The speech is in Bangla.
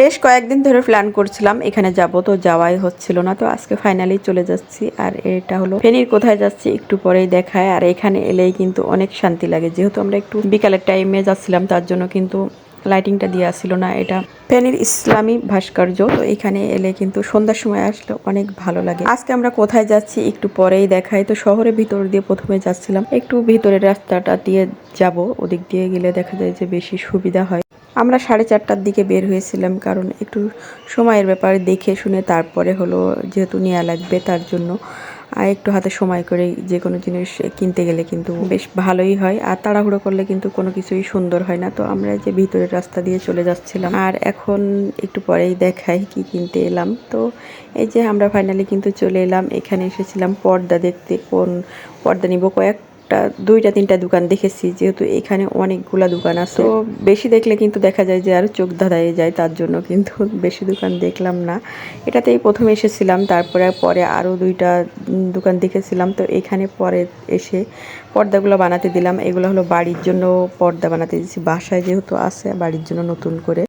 বেশ কয়েকদিন ধরে প্ল্যান করছিলাম এখানে যাব, তো যাওয়াই হচ্ছিল না। তো আজকে ফাইনালি চলে যাচ্ছি। আর এটা হলো ফেনীর কোথায় যাচ্ছি একটু পরেই দেখায়। আর এখানে এলেই কিন্তু অনেক শান্তি লাগে, যেহেতু আমরা একটু বিকালের টাইমে যাচ্ছিলাম তার জন্য কিন্তু লাইটিংটা দিয়ে আসছিল না। এটা ফেনীর ইসলামী ভাস্কর্য। তো এখানে এলে কিন্তু সন্ধ্যার সময় আসলে অনেক ভালো লাগে। আজকে আমরা কোথায় যাচ্ছি একটু পরেই দেখাই। তো শহরের ভিতর দিয়ে প্রথমে যাচ্ছিলাম, একটু ভিতরের রাস্তাটা দিয়ে যাব, ওদিক দিয়ে গেলে দেখা যায় যে বেশি সুবিধা হয়। আমরা 4:30টার দিকে বের হয়েছিলাম, কারণ একটু সময়ের ব্যাপারে দেখে শুনে তারপরে হলো, যেহেতু নেওয়া লাগবে তার জন্য। আর একটু হাতে সময় করে যে কোনো জিনিস কিনতে গেলে কিন্তু বেশ ভালোই হয়। আর তাড়াহুড়ো করলে কিন্তু কোনো কিছুই সুন্দর হয় না। তো আমরা যে ভিতরের রাস্তা দিয়ে চলে যাচ্ছিলাম, আর এখন একটু পরেই দেখাই কি কিনতে এলাম। তো এই যে আমরা ফাইনালি কিন্তু চলে এলাম। এখানে এসেছিলাম পর্দা দেখতে, কোন পর্দা নিব। দুইটা তিনটা দোকান দেখেছি, যেহেতু এখানে অনেকগুলা দোকান আছে। তো বেশি দেখলে কিন্তু দেখা যায় যে আর চোখ ধাঁধায়ে যায়, তার জন্য কিন্তু বেশি দোকান দেখলাম না। এটাতেই প্রথমে এসেছিলাম, পরে আরও দুইটা দোকান দেখেছিলাম। তো এখানে পরে এসে পর্দাগুলো বানাতে দিলাম। এগুলো হলো বাড়ির জন্য পর্দা বানাতে দিচ্ছি, বাসায় যেহেতু আছে বাড়ির জন্য নতুন করে।